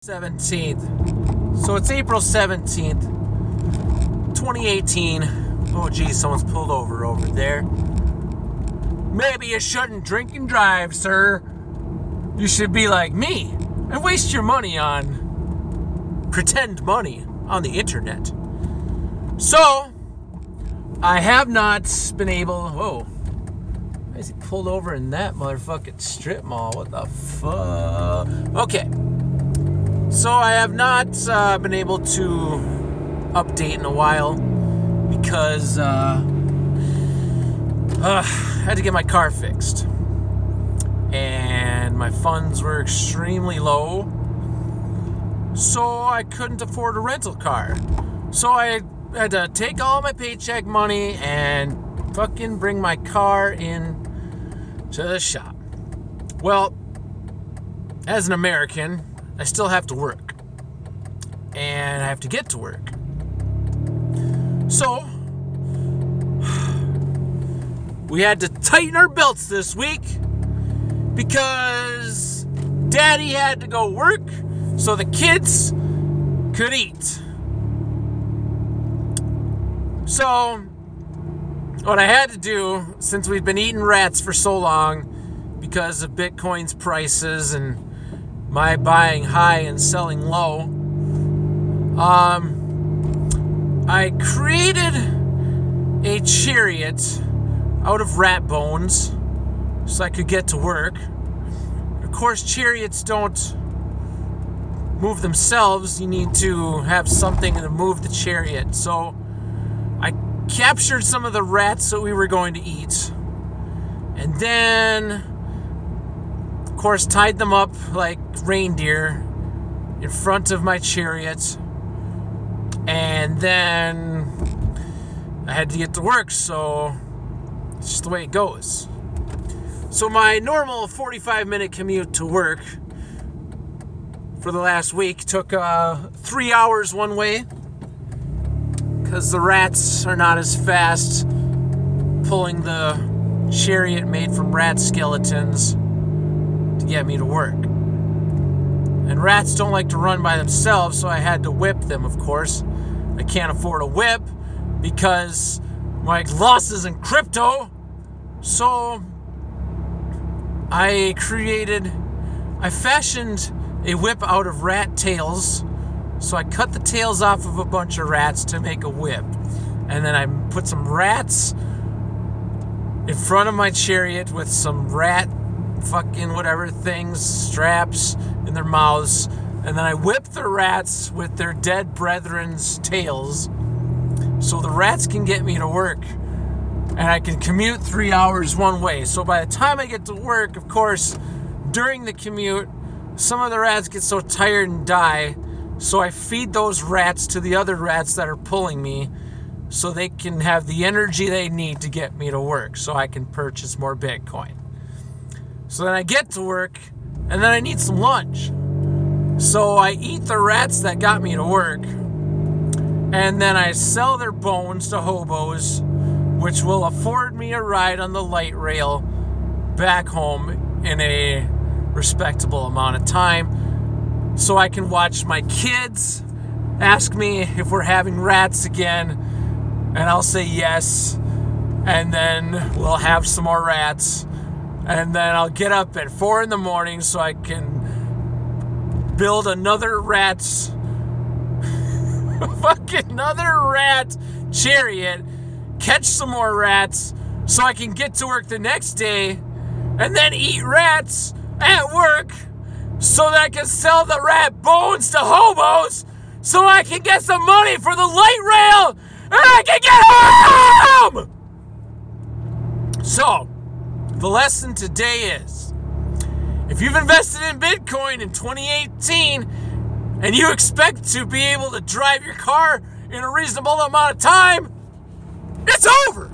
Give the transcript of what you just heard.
17th. So it's April 17th, 2018. Oh geez, someone's pulled over there. Maybe you shouldn't drink and drive, sir. You should be like me and waste your money on pretend money on the internet. So, I have not been able... Whoa. Why is he pulled over in that motherfucking strip mall? What the fuck? Okay. So, I have not been able to update in a while because I had to get my car fixed. And my funds were extremely low. So, I couldn't afford a rental car. So, I had to take all my paycheck money and fucking bring my car in to the shop. Well, as an American, I still have to work. And I have to get to work. So, we had to tighten our belts this week because Daddy had to go work so the kids could eat. So, what I had to do, since we've been eating rats for so long because of Bitcoin's prices and my buying high and selling low, I created a chariot out of rat bones so I could get to work. Of course, chariots don't move themselves. You need to have something to move the chariot. So I captured some of the rats that we were going to eat, and then, of course, tied them up like reindeer in front of my chariot, and then I had to get to work, so it's just the way it goes. So my normal 45-minute commute to work for the last week took 3 hours one way, because the rats are not as fast pulling the chariot made from rat skeletons to get me to work. And rats don't like to run by themselves, so I had to whip them, of course. I can't afford a whip because my losses in crypto. So I fashioned a whip out of rat tails. So I cut the tails off of a bunch of rats to make a whip. And then I put some rats in front of my chariot with some rat fucking whatever things, straps in their mouths. And then I whipped the rats with their dead brethren's tails so the rats can get me to work. And I can commute 3 hours one way. So by the time I get to work, of course, during the commute, some of the rats get so tired and die. So I feed those rats to the other rats that are pulling me so they can have the energy they need to get me to work so I can purchase more Bitcoin. So then I get to work and then I need some lunch. So I eat the rats that got me to work and then I sell their bones to hobos, which will afford me a ride on the light rail back home in a respectable amount of time. So I can watch my kids ask me if we're having rats again, and I'll say yes, and then we'll have some more rats, and then I'll get up at 4 in the morning so I can build another rat chariot, catch some more rats so I can get to work the next day, and then eat rats at work so that I can sell the rat bones to hobos so I can get some money for the light rail and I can get home! So, the lesson today is, if you've invested in Bitcoin in 2018 and you expect to be able to drive your car in a reasonable amount of time, it's over!